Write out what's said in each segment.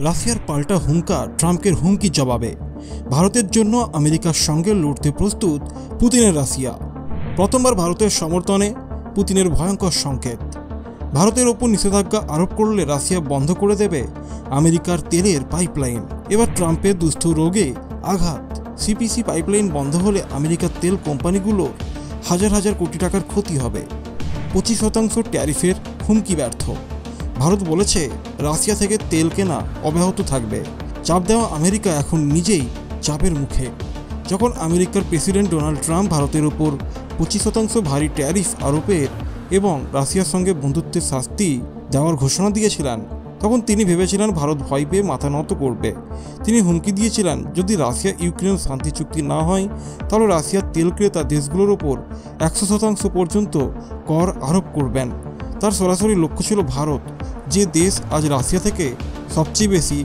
রাশিয়ার পাল্টা হুঙ্কার ট্রাম্পের হুমকির জবাবে। ভারতের জন্য আমেরিকার সঙ্গে লড়তে প্রস্তুত পুতিনের রাশিয়া। প্রথমবার ভারতের সমর্থনে পুতিনের ভয়ঙ্কর সংকেত। ভারতের ওপর নিষেধাজ্ঞা আরোপ করলে রাশিয়া বন্ধ করে দেবে আমেরিকার তেলের পাইপলাইন। এবার ট্রাম্পের দুস্থ রোগে আঘাত। সিপিসি পাইপলাইন বন্ধ হলে আমেরিকার তেল কোম্পানিগুলোর হাজার হাজার কোটি টাকার ক্ষতি হবে। 25% ট্যারিফের হুমকি ব্যর্থ। ভারত বলেছে রাশিয়া থেকে তেল কেনা অব্যাহত থাকবে। চাপ দেওয়া আমেরিকা এখন নিজেই চাপের মুখে। যখন আমেরিকার প্রেসিডেন্ট ডোনাল্ড ট্রাম্প ভারতের ওপর 25% ভারী ট্যারিফ আরোপের এবং রাশিয়ার সঙ্গে বন্ধুত্বের শাস্তি দেওয়ার ঘোষণা দিয়েছিলেন, তখন তিনি ভেবেছিলেন ভারত ভয় পেয়ে মাথা নত করবে। তিনি হুমকি দিয়েছিলেন যদি রাশিয়া ইউক্রেন শান্তি চুক্তি না হয় তাহলে রাশিয়ার তেল ক্রেতা দেশগুলোর ওপর 100% পর্যন্ত কর আরোপ করবেন। তার সরাসরি লক্ষ্য ছিল ভারত, যে দেশ আজ রাশিয়া থেকে সবচেয়ে বেশি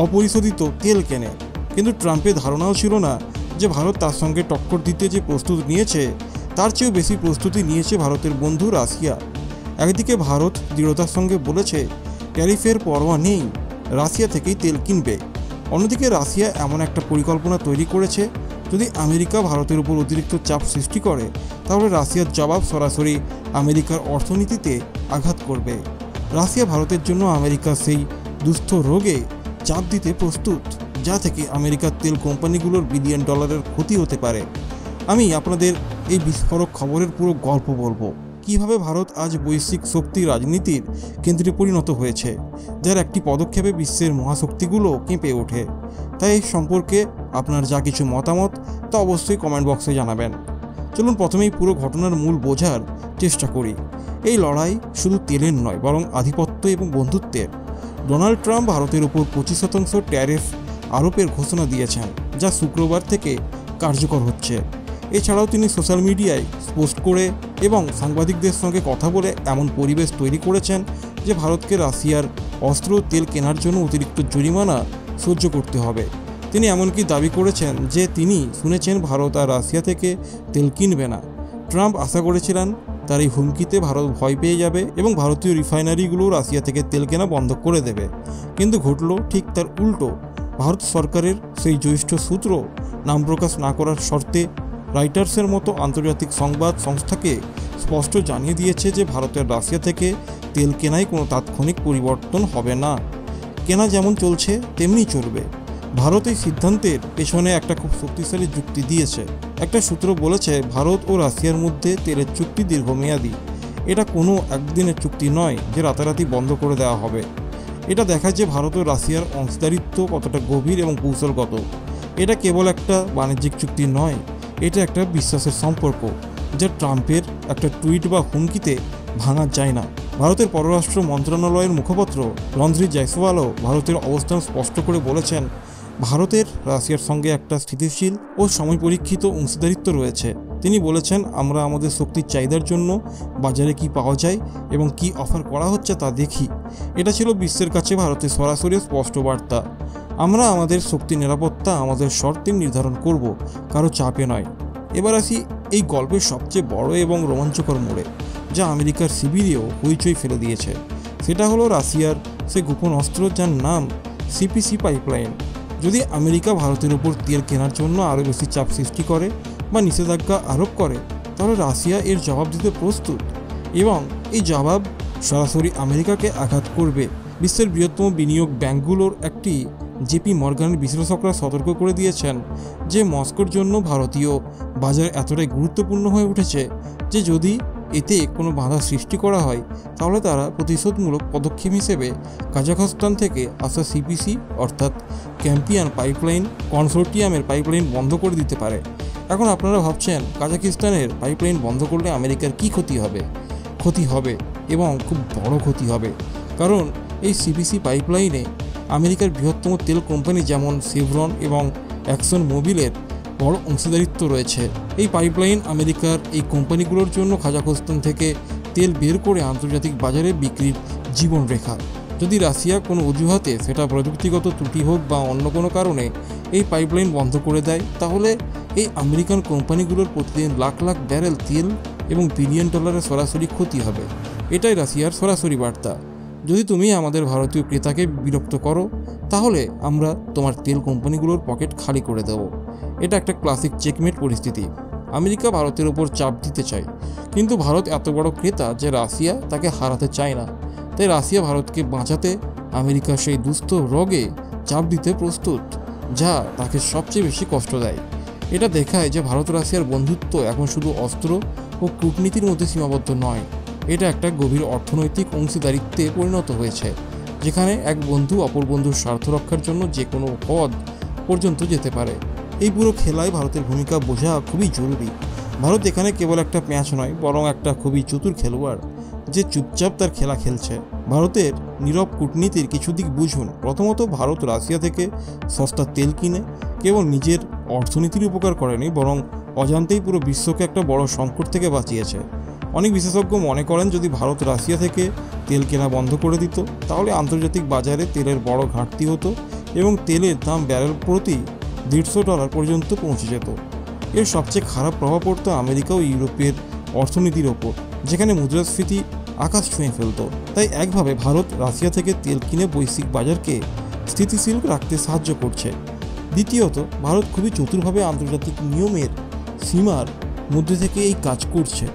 অপরিশোধিত তেল কেনে। কিন্তু ট্রাম্পের ধারণাও ছিল না যে ভারত তার সঙ্গে টক্কর দিতে যে প্রস্তুতি নিয়েছে তার চেয়েও বেশি প্রস্তুতি নিয়েছে ভারতের বন্ধু রাশিয়া। একদিকে ভারত দৃঢ়তার সঙ্গে বলেছে ট্যারিফের পরোয়া নেই, রাশিয়া থেকেই তেল কিনবে। অন্যদিকে রাশিয়া এমন একটা পরিকল্পনা তৈরি করেছে যদি আমেরিকা ভারতের উপর অতিরিক্ত চাপ সৃষ্টি করে তাহলে রাশিয়ার জবাব সরাসরি আমেরিকার অর্থনীতিতে আঘাত করবে। রাশিয়া ভারতের জন্য আমেরিকার সেই দুস্থ রোগে চাপ দিতে প্রস্তুত, যা থেকে আমেরিকার তেল কোম্পানিগুলোর বিলিয়ন ডলারের ক্ষতি হতে পারে। আমি আপনাদের এই বিস্ফোরক খবরের পুরো গল্প বলবো, কিভাবে ভারত আজ বৈশ্বিক শক্তি রাজনীতির কেন্দ্রে পরিণত হয়েছে, যার একটি পদক্ষেপে বিশ্বের মহাশক্তিগুলো কেঁপে ওঠে। তাই এই সম্পর্কে আপনার যা কিছু মতামত তা অবশ্যই কমেন্ট বক্সে জানাবেন। চলুন প্রথমেই পুরো ঘটনার মূল বোঝার চেষ্টা করি। এই লড়াই শুধু তেলের নয়, বরং আধিপত্য এবং বন্ধুত্বের। ডোনাল্ড ট্রাম্প ভারতের উপর 25% ট্যারিফ আরোপের ঘোষণা দিয়েছেন, যা শুক্রবার থেকে কার্যকর হচ্ছে। এছাড়াও তিনি সোশ্যাল মিডিয়ায় পোস্ট করে এবং সাংবাদিকদের সঙ্গে কথা বলে এমন পরিবেশ তৈরি করেছেন যে ভারতকে রাশিয়ার অস্ত্র তেল কেনার জন্য অতিরিক্ত জরিমানা সহ্য করতে হবে। তিনি এমনকি দাবি করেছেন যে তিনি শুনেছেন ভারত আর রাশিয়া থেকে তেল কিনবে না। ট্রাম্প আশা করেছিলেন তার এই হুমকিতে ভারত ভয় পেয়ে যাবে এবং ভারতীয় রিফাইনারিগুলো রাশিয়া থেকে তেল কেনা বন্ধ করে দেবে। কিন্তু ঘটল ঠিক তার উল্টো। ভারত সরকারের সেই জ্যেষ্ঠ সূত্র নাম প্রকাশ না করার শর্তে রয়টার্সের মতো আন্তর্জাতিক সংবাদ সংস্থাকে স্পষ্ট জানিয়ে দিয়েছে যে ভারতের রাশিয়া থেকে তেল কেনায় কোনো তাৎক্ষণিক পরিবর্তন হবে না। কেনা যেমন চলছে তেমনি চলবে। ভারত এই সিদ্ধান্তের পেছনে একটা খুব শক্তিশালী যুক্তি দিয়েছে। একটা সূত্র বলেছে ভারত ও রাশিয়ার মধ্যে তেলের চুক্তি দীর্ঘমেয়াদী। এটা কোনো একদিনের চুক্তি নয় যে রাতারাতি বন্ধ করে দেওয়া হবে। এটা দেখায় যে ভারত ও রাশিয়ার অংশীদারিত্ব কতটা গভীর এবং কৌশলগত। এটা কেবল একটা বাণিজ্যিক চুক্তি নয়, এটা একটা বিশ্বাসের সম্পর্ক, যা ট্রাম্পের একটা টুইট বা হুমকিতে ভাঙা যায় না। ভারতের পররাষ্ট্র মন্ত্রণালয়ের মুখপাত্র রণধীর জয়সওয়ালও ভারতের অবস্থান স্পষ্ট করে বলেছেন ভারতের রাশিয়ার সঙ্গে একটা স্থিতিশীল ও সময় পরীক্ষিত অংশীদারিত্ব রয়েছে। তিনি বলেছেন আমরা আমাদের শক্তির চাহিদার জন্য বাজারে কি পাওয়া যায় এবং কি অফার করা হচ্ছে তা দেখি। এটা ছিল বিশ্বের কাছে ভারতের সরাসরি স্পষ্ট বার্তা। আমরা আমাদের শক্তি নিরাপত্তা আমাদের শর্তে নির্ধারণ করব, কারো চাপে নয়। এবার আসি এই গল্পের সবচেয়ে বড় এবং রোমাঞ্চকর মোড়ে, যা আমেরিকার শিবিরেও হইচই ফেলে দিয়েছে। সেটা হলো রাশিয়ার সে গোপন অস্ত্র যার নাম সিপিসি পাইপলাইন। যদি আমেরিকা ভারতের উপর তেল কেনার জন্য আরও বেশি চাপ সৃষ্টি করে বা নিষেধাজ্ঞা আরোপ করে তাহলে রাশিয়া এর জবাব দিতে প্রস্তুত এবং এই জবাব সরাসরি আমেরিকাকে আঘাত করবে। বিশ্বের বৃহত্তম বিনিয়োগ ব্যাংকগুলোর একটি জেপি মর্গানের বিশ্লেষকরা সতর্ক করে দিয়েছেন যে মস্কোর জন্য ভারতীয় বাজার এতটাই গুরুত্বপূর্ণ হয়ে উঠেছে যে যদি এতে কোনো বাধা সৃষ্টি করা হয় তাহলে তারা প্রতিশোধমূলক পদক্ষেপ হিসেবে কাজাখস্তান থেকে আসা সিপিসি অর্থাৎ ক্যাম্পিয়ান পাইপলাইন কনসোর্টিয়ামের পাইপলাইন বন্ধ করে দিতে পারে। এখন আপনারা ভাবছেন কাজাকিস্তানের পাইপলাইন বন্ধ করলে আমেরিকার কি ক্ষতি হবে? ক্ষতি হবে এবং খুব বড় ক্ষতি হবে, কারণ এই সিপিসি পাইপলাইনে আমেরিকার বৃহত্তম তেল কোম্পানি যেমন শেভরন এবং অ্যাক্সন মোবিলের বড় অংশীদারিত্ব রয়েছে। এই পাইপলাইন আমেরিকার এই কোম্পানিগুলোর জন্য কাজাখস্তান থেকে তেল বের করে আন্তর্জাতিক বাজারে বিক্রির জীবনরেখা। যদি রাশিয়া কোনো অজুহাতে, সেটা প্রযুক্তিগত ত্রুটি হোক বা অন্য কোনো কারণে, এই পাইপলাইন বন্ধ করে দেয় তাহলে এই আমেরিকান কোম্পানিগুলোর প্রতিদিন লাখ লাখ ব্যারেল তেল এবং বিলিয়ন ডলারের সরাসরি ক্ষতি হবে। এটাই রাশিয়ার সরাসরি বার্তা। যদি তুমি আমাদের ভারতীয় ক্রেতাকে বিরক্ত করো তাহলে আমরা তোমার তেল কোম্পানিগুলোর পকেট খালি করে দেব। এটা একটা ক্লাসিক চেকমেট পরিস্থিতি। আমেরিকা ভারতের ওপর চাপ দিতে চায়, কিন্তু ভারত এত বড় ক্রেতা যে রাশিয়া তাকে হারাতে চায় না। তাই রাশিয়া ভারতকে বাঁচাতে আমেরিকার সেই দুস্থ রগে চাপ দিতে প্রস্তুত, যা তাকে সবচেয়ে বেশি কষ্ট দেয়। এটা দেখায় যে ভারত রাশিয়ার বন্ধুত্ব এখন শুধু অস্ত্র ও কূটনীতির মধ্যে সীমাবদ্ধ নয়, এটা একটা গভীর অর্থনৈতিক অংশীদারিত্বে পরিণত হয়েছে, যেখানে এক বন্ধু অপর বন্ধুর স্বার্থ রক্ষার জন্য যে কোনো পদ পর্যন্ত যেতে পারে। এই পুরো খেলায় ভারতের ভূমিকা বোঝা খুবই জরুরি। ভারত এখানে কেবল একটা প্যাঁচ নয়, বরং একটা খুবই চতুর খেলোয়াড় যে চুপচাপ তার খেলা খেলছে। ভারতের নীরব কূটনীতির কিছু দিক বুঝুন। প্রথমত, ভারত রাশিয়া থেকে সস্তা তেল কিনে কেবল নিজের অর্থনীতির উপকার করেনি, বরং অজান্তেই পুরো বিশ্বকে একটা বড় সংকট থেকে বাঁচিয়েছে। অনেক বিশেষজ্ঞ মনে করেন যদি ভারত রাশিয়া থেকে তেল কেনা বন্ধ করে দিত তাহলে আন্তর্জাতিক বাজারে তেলের বড় ঘাটতি হতো এবং তেলের দাম ব্যারেল প্রতি $150 পর্যন্ত পৌঁছে যেত। এর সবচেয়ে খারাপ প্রভাব পড়তো আমেরিকা ও ইউরোপের অর্থনীতির ওপর, যেখানে মুদ্রাস্ফীতি আকাশ ছুঁয়ে ফেলত। তাই একভাবে ভারত রাশিয়া থেকে তেল কিনে বৈশ্বিক বাজারকে স্থিতিশীল রাখতে সাহায্য করছে। দ্বিতীয়ত, ভারত খুবই চতুরভাবে আন্তর্জাতিক নিয়মের সীমার মধ্যে থেকে এই কাজ করছে।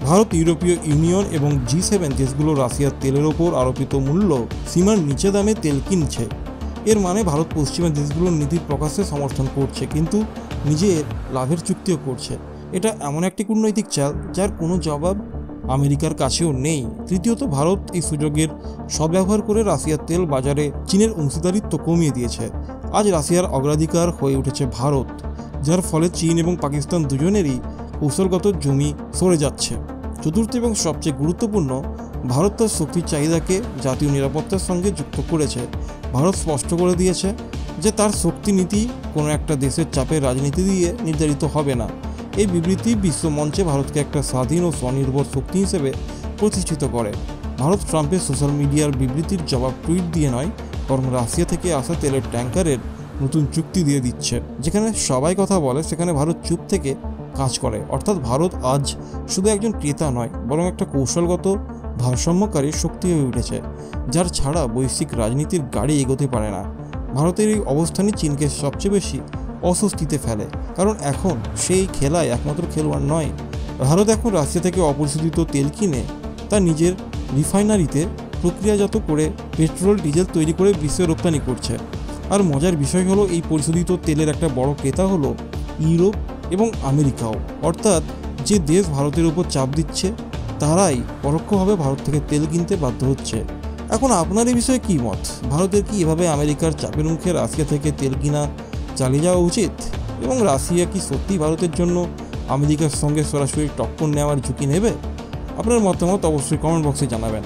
ভারত ইউরোপীয় ইউনিয়ন এবং G7 দেশগুলো রাশিয়ার তেলের ওপর আরোপিত মূল্য সীমার নিচে দামে তেল কিনছে। এর মানে ভারত পশ্চিমা দেশগুলোর নীতির প্রকাশ্যে সমর্থন করছে, কিন্তু নিজের লাভের চুক্তিও করছে। এটা এমন একটি কূটনৈতিক চাল যার কোনো জবাব আমেরিকার কাছেও নেই। তৃতীয়ত, ভারত এই সুযোগের সদ্ব্যবহার করে রাশিয়ার তেল বাজারে চীনের অংশীদারিত্ব কমিয়ে দিয়েছে। আজ রাশিয়ার অগ্রাধিকার হয়ে উঠেছে ভারত, যার ফলে চীন এবং পাকিস্তান দুজনেরই কৌশলগত জমি সরে যাচ্ছে। চতুর্থ এবং সবচেয়ে গুরুত্বপূর্ণ, ভারত তার শক্তির চাহিদাকে জাতীয় নিরাপত্তার সঙ্গে যুক্ত করেছে। ভারত স্পষ্ট করে দিয়েছে যে তার শক্তি নীতি কোনো একটা দেশের চাপের রাজনীতি দিয়ে নির্ধারিত হবে না। এই বিবৃতি বিশ্বমঞ্চে ভারতকে একটা স্বাধীন ও স্বনির্ভর শক্তি হিসেবে প্রতিষ্ঠিত করে। ভারত ট্রাম্পের সোশ্যাল মিডিয়ার বিবৃতির জবাব টুইট দিয়ে নয়, বরং রাশিয়া থেকে আসা তেলের ট্যাঙ্কারের নতুন চুক্তি দিয়ে দিচ্ছে। যেখানে সবাই কথা বলে সেখানে ভারত চুপ থেকে কাজ করে। অর্থাৎ ভারত আজ শুধু একজন ক্রেতা নয়, বরং একটা কৌশলগত ভারসাম্যকারী শক্তি হয়ে উঠেছে, যার ছাড়া বৈশ্বিক রাজনীতির গাড়ি এগোতে পারে না। ভারতের এই অবস্থানই চীনকে সবচেয়ে বেশি অস্বস্তিতে ফেলে, কারণ এখন সেই খেলায় একমাত্র খেলোয়াড় নয়। ভারত এখন রাশিয়া থেকে অপরিশোধিত তেল কিনে তা নিজের রিফাইনারিতে প্রক্রিয়াজাত করে পেট্রোল ডিজেল তৈরি করে বিশ্বে রপ্তানি করছে। আর মজার বিষয় হলো, এই পরিশোধিত তেলের একটা বড় ক্রেতা হলো ইউরোপ এবং আমেরিকাও। অর্থাৎ যে দেশ ভারতের উপর চাপ দিচ্ছে তারাই পরোক্ষভাবে ভারত থেকে তেল কিনতে বাধ্য হচ্ছে। এখন আপনার এই বিষয়ে কী মত? ভারতের কি এভাবে আমেরিকার চাপের মুখে রাশিয়া থেকে তেল কিনা চালিয়ে যাওয়া উচিত, এবং রাশিয়া কি সত্যিই ভারতের জন্য আমেরিকার সঙ্গে সরাসরি টক্কর নেওয়ার ঝুঁকি নেবে? আপনার মতামত অবশ্যই কমেন্ট বক্সে জানাবেন।